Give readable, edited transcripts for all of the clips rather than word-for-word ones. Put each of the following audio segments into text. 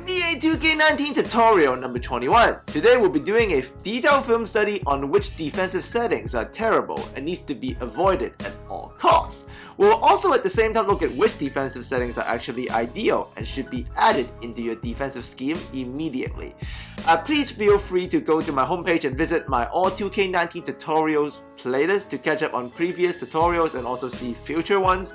NBA 2K19 tutorial number 21. Today we'll be doing a detailed film study on which defensive settings are terrible and needs to be avoided at all costs. We'll also at the same time look at which defensive settings are actually ideal and should be added into your defensive scheme immediately. Please feel free to go to my homepage and visit my all 2K19 tutorials playlist to catch up on previous tutorials and also see future ones.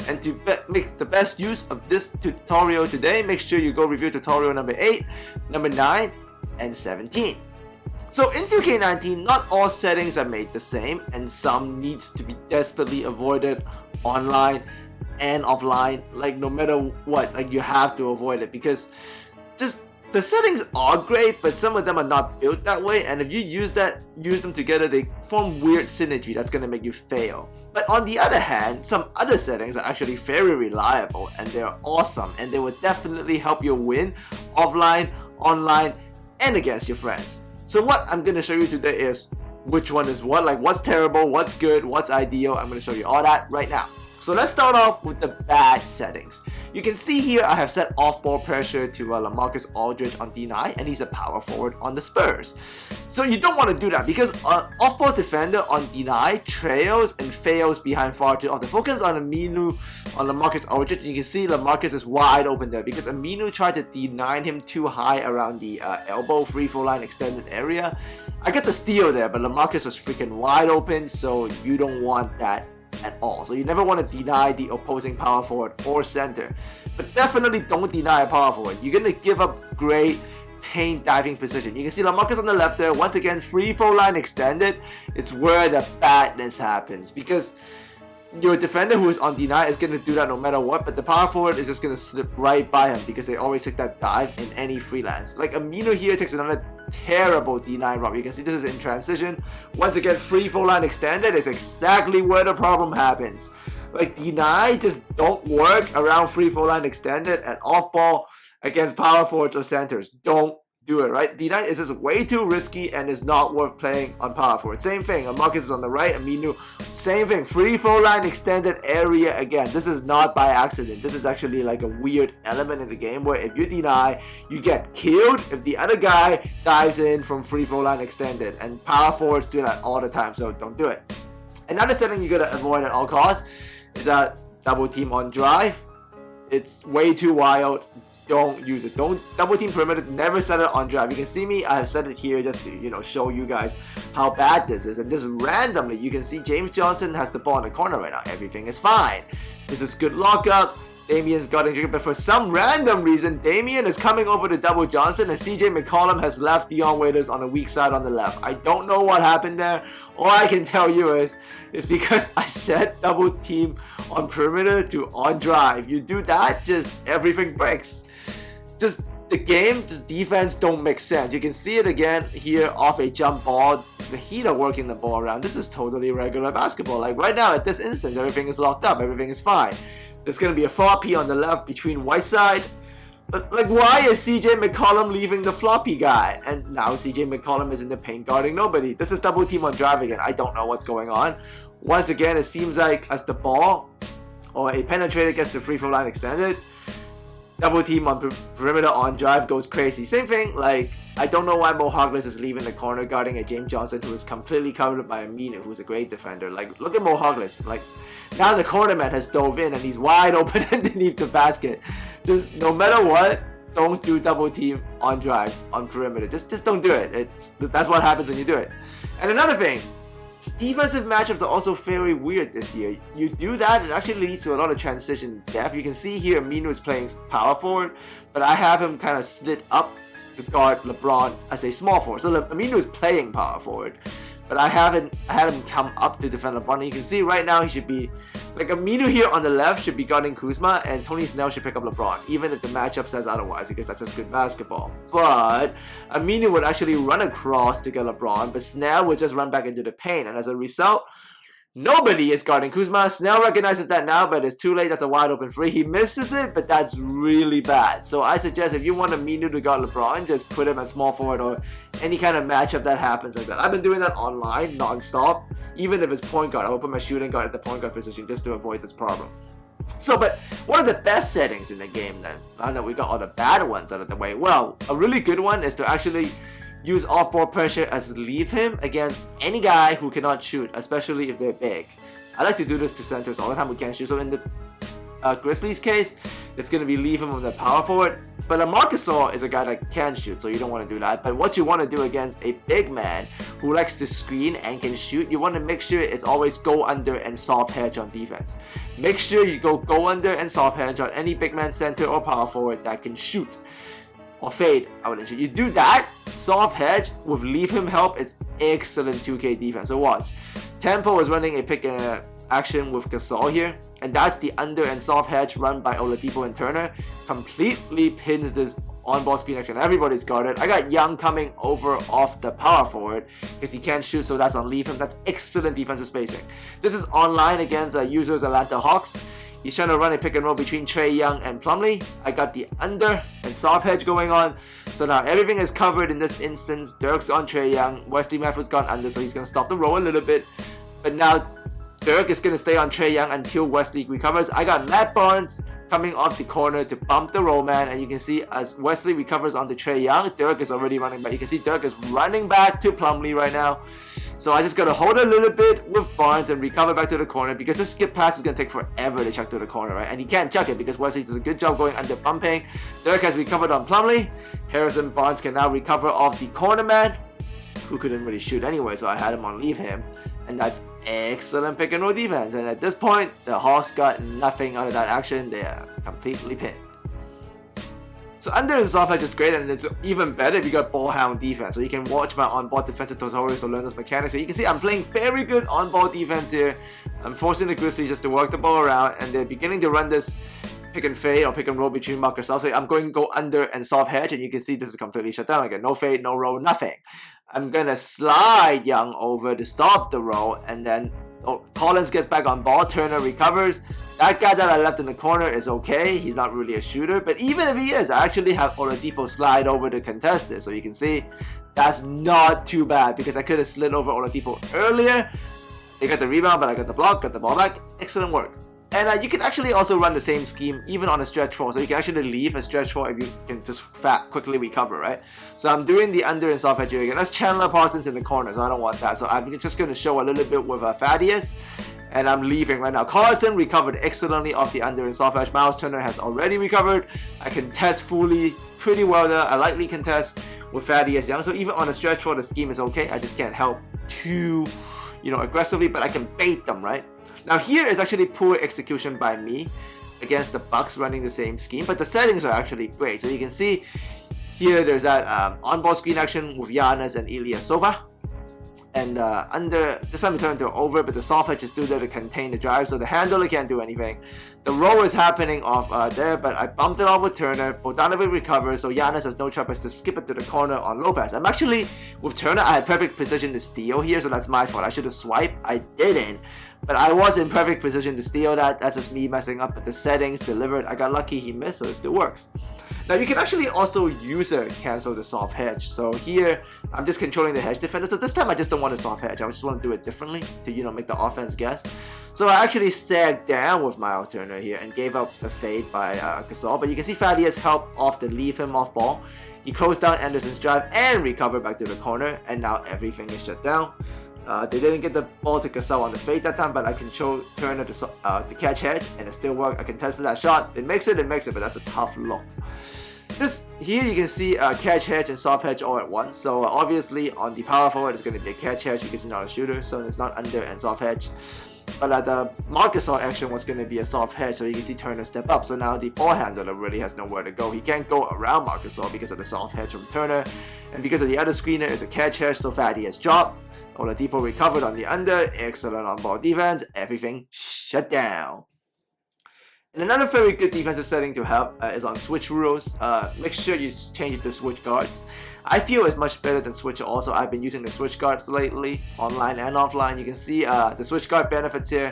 And to make the best use of this tutorial today, make sure you go review tutorial number 8, number 9, and 17. So in 2K19, not all settings are made the same, and some needs to be desperately avoided online and offline. Like no matter what, like you have to avoid it because just the settings are great, but some of them are not built that way, and if you use them together, they form weird synergy that's gonna make you fail. But on the other hand, some other settings are actually very reliable and they're awesome, and they will definitely help you win offline, online, and against your friends. So what I'm gonna show you today is which one is what, like what's terrible, what's good, what's ideal. I'm gonna show you all that right now. So let's start off with the bad settings. You can see here I have set off-ball pressure to LaMarcus Aldridge on D9, and he's a power forward on the Spurs. So you don't want to do that because off-ball defender on D9 trails and fails behind far too often. Focus on Aminu on LaMarcus Aldridge, and you can see LaMarcus is wide open there because Aminu tried to D9 him too high around the elbow free throw line extended area. I got the steal there, but LaMarcus was freaking wide open, so you don't want that at all. So you never want to deny the opposing power forward or center, but definitely don't deny a power forward. You're gonna give up great paint diving position. You can see LaMarcus on the left there. Once again, free throw line extended. It's where the badness happens because your defender who is on D9 is going to do that no matter what, but the power forward is just going to slip right by him because they always take that dive in any freelance. Like Aminu here takes another terrible D9 rob. You can see this is in transition. Once again, free throw line extended is exactly where the problem happens. Like D9 just don't work around free throw line extended and off ball against power forwards or centers. Don't do it, right? D9 is just way too risky and is not worth playing on power forward. Same thing, LaMarcus is on the right, Aminu, same thing, free throw line extended area again. This is not by accident. This is actually like a weird element in the game where if you deny, you get killed if the other guy dives in from free throw line extended, and power forwards do that all the time, so don't do it. Another setting you gotta avoid at all costs is that double team on drive. It's way too wild. Don't use it. Don't double team perimeter. Never set it on drive. You can see me. I have set it here just to show you guys how bad this is. And just randomly, you can see James Johnson has the ball in the corner right now. Everything is fine. This is good lockup. Damian's got injured, but for some random reason, Damian is coming over to double Johnson, and CJ McCollum has left Dion Waiters on the weak side on the left. I don't know what happened there. All I can tell you is because I set double team on perimeter to on drive. You do that, just everything breaks. Just the game, just defense don't make sense. You can see it again here off a jump ball. The Heat are working the ball around. This is totally regular basketball. Like right now at this instance, everything is locked up. Everything is fine. There's going to be a floppy on the left between Whiteside. But like, why is CJ McCollum leaving the floppy guy? And now CJ McCollum is in the paint guarding nobody. This is double team on drive again. I don't know what's going on. Once again, it seems like as the ball or a penetrator gets the free throw line extended, double team on perimeter on drive goes crazy. Same thing, like, I don't know why Mo Harkless is leaving the corner guarding a James Johnson who is completely covered by Aminu, who's a great defender. Like, look at Mo Harkless. Like, now the corner man has dove in and he's wide open underneath the basket. Just no matter what, don't do double team on drive on perimeter. Just don't do it. That's what happens when you do it. And another thing, defensive matchups are also very weird this year. You do that, it actually leads to a lot of transition depth. You can see here Aminu is playing power forward, but I have him kind of slid up to guard LeBron as a small forward. So Aminu is playing power forward, but I had him come up to defend LeBron. And you can see right now he should be, like Aminu here on the left should be guarding Kuzma, and Tony Snell should pick up LeBron, even if the matchup says otherwise, because that's just good basketball. But Aminu would actually run across to get LeBron, but Snell would just run back into the paint, and as a result, nobody is guarding Kuzma. Snell recognizes that now, but it's too late. That's a wide open free. He misses it, but that's really bad. So I suggest if you want Aminu to guard LeBron, just put him at small forward or any kind of matchup that happens like that. I've been doing that online non-stop. Even if it's point guard, I will put my shooting guard at the point guard position just to avoid this problem. So, but What are the best settings in the game then? I know we got all the bad ones out of the way. Well, a really good one is to actually use off-ball pressure as leave him against any guy who cannot shoot, especially if they're big. I like to do this to centers all the time who can't shoot. So in the Grizzlies case, it's going to be leave him on the power forward. But a Marc Gasol is a guy that can shoot, so you don't want to do that. But what you want to do against a big man who likes to screen and can shoot, you want to make sure it's always go under and soft hedge on defense. Make sure you go under and soft hedge on any big man center or power forward that can shoot. Or fade, I would ensure. You do that, soft hedge with leave him help, it's excellent 2K defense. So watch. Tempo is running a pick action with Gasol here, and that's the under and soft hedge run by Oladipo and Turner. Completely pins this on-ball screen action. Everybody's guarded. I got Young coming over off the power forward because he can't shoot, so that's on leave him. That's excellent defensive spacing. This is online against users Atlanta Hawks. He's trying to run a pick and roll between Trae Young and Plumlee. I got the under and soft hedge going on. So now everything is covered in this instance. Dirk's on Trae Young. Wesley Matthews gone under, so he's going to stop the roll a little bit. But now Dirk is going to stay on Trae Young until Wesley recovers. I got Matt Barnes coming off the corner to bump the roll man. And you can see as Wesley recovers onto Trae Young, Dirk is already running back. You can see Dirk is running back to Plumlee right now. So I just got to hold a little bit with Barnes and recover back to the corner because this skip pass is going to take forever to chuck to the corner, right? And he can't chuck it because Wesley does a good job going under bumping. Dirk has recovered on Plumlee. Harrison Barnes can now recover off the corner man, who couldn't really shoot anyway, so I had him on leave him. And that's excellent pick and roll defense. And at this point, the Hawks got nothing out of that action. They are completely pinned. So under and soft hedge is great, and it's even better if you got ball hound defense. So you can watch my on-ball defensive tutorials to learn those mechanics. So you can see I'm playing very good on-ball defense here. I'm forcing the Grizzlies just to work the ball around, and they're beginning to run this pick and fade or pick and roll between Marc Gasol. So I'm going to go under and soft hedge, and you can see this is completely shut down. I got no fade, no roll, nothing. I'm going to slide Young over to stop the roll, and then Collins gets back on ball, Turner recovers. That guy that I left in the corner is okay. He's not really a shooter, but even if he is, I actually have Oladipo slide over to contest it. So you can see that's not too bad because I could have slid over Oladipo earlier. They got the rebound, but I got the block, got the ball back. Excellent work. And you can actually also run the same scheme even on a stretch 4. So you can actually leave a stretch 4 if you can just quickly recover, right? So I'm doing the under and soft hedge here again. That's Chandler Parsons in the corner, so I don't want that. So I'm just going to show a little bit with Thaddeus. And I'm leaving right now. Collison recovered excellently off the under and soft edge. Miles Turner has already recovered. I can test fully pretty well there. I lightly contest with Thaddeus Young. So even on a stretch 4, the scheme is okay. I just can't help too, aggressively, but I can bait them, right? Now here is actually poor execution by me against the Bucks running the same scheme, but the settings are actually great. So you can see here there's that on-ball screen action with Giannis and Ilyasova. And under, this time we turn into over, but the soft edge is still there to contain the drive, so the handler can't do anything. The roll is happening off there, but I bumped it off with Turner. Bogdanovic recovers, so Giannis has no choice to skip it to the corner on Lopez. I'm actually, with Turner, I had perfect position to steal here, so that's my fault. I should have swiped. I didn't. But I was in perfect position to steal that. That's just me messing up with the settings, delivered. I got lucky he missed, so it still works. Now you can actually also user cancel the soft hedge. So here, I'm just controlling the hedge defender. So this time I just don't want a soft hedge. I just want to do it differently to, make the offense guess. So I actually sagged down with Miles Turner here and gave up the fade by Gasol. But you can see Thaddeus helped off to leave him off ball. He closed down Anderson's drive and recovered back to the corner. And now everything is shut down. They didn't get the ball to Gasol on the fade that time, but I controlled Turner to catch hedge, and it still worked. I contested that shot. It makes it, but that's a tough look. This here you can see catch hedge and soft hedge all at once. So obviously on the power forward it's going to be a catch hedge because he's not a shooter, so it's not under and soft hedge. But the Marc Gasol action was going to be a soft hedge, so you can see Turner step up. So now the ball handler really has nowhere to go. He can't go around Marc Gasol because of the soft hedge from Turner, and because of the other screener is a catch hedge. So Thaddeus dropped. Oladipo recovered on the under. Excellent on-ball defense. Everything shut down. And another very good defensive setting to have is on switch rules. Make sure you change it to switch guards. I feel it's much better than switch also. I've been using the switch guards lately, online and offline. You can see the switch guard benefits here.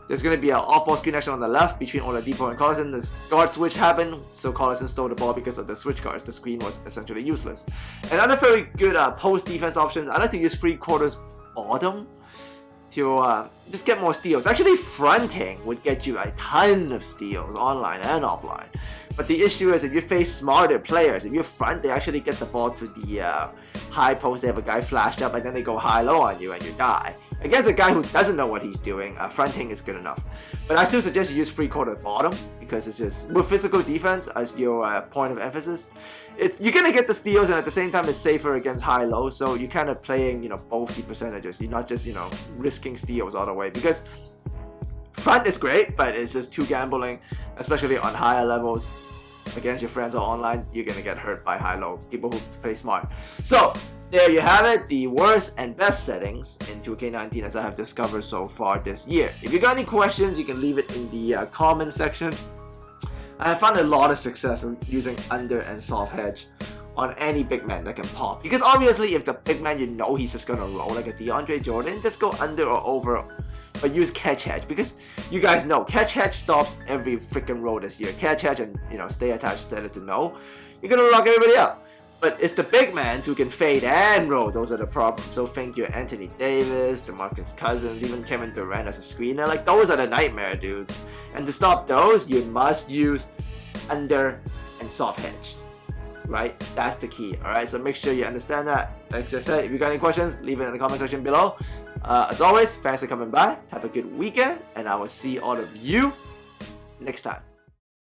There's going to be an off-ball screen action on the left between Oladipo and Collison. This guard switch happened, so Collison stole the ball because of the switch guards. The screen was essentially useless. Another very good post defense option. I like to use 3/4 bottom to just get more steals. Actually, fronting would get you a ton of steals online and offline. But the issue is if you face smarter players, if you front, they actually get the ball to the high post, they have a guy flashed up, and then they go high-low on you and you die. Against a guy who doesn't know what he's doing, fronting is good enough. But I still suggest you use free court at bottom, because it's just, with physical defense as your point of emphasis, you're gonna get the steals, and at the same time it's safer against high-low, so you're kind of playing, both the percentages. You're not just, risking steals all the way, because front is great, but it's just too gambling, especially on higher levels. Against your friends or online, you're gonna get hurt by high-low, people who play smart. So, there you have it, the worst and best settings in 2K19 as I have discovered so far this year. If you got any questions, you can leave it in the comments section. I have found a lot of success using under and soft hedge on any big man that can pop. Because obviously, if the big man he's just gonna roll like a DeAndre Jordan, just go under or over, but use catch hedge, because you guys know catch hedge stops every freaking roll this year. Catch hedge and stay attached, set it to no. You're gonna lock everybody up. But it's the big mans who can fade and roll. Those are the problems. So think your Anthony Davis, DeMarcus Cousins, even Kevin Durant as a screener. Like, those are the nightmare dudes. And to stop those, you must use under and soft hedge. Right? That's the key. Alright, so make sure you understand that. Like I said, if you got any questions, leave it in the comment section below. As always, thanks for coming by. Have a good weekend, and I will see all of you next time.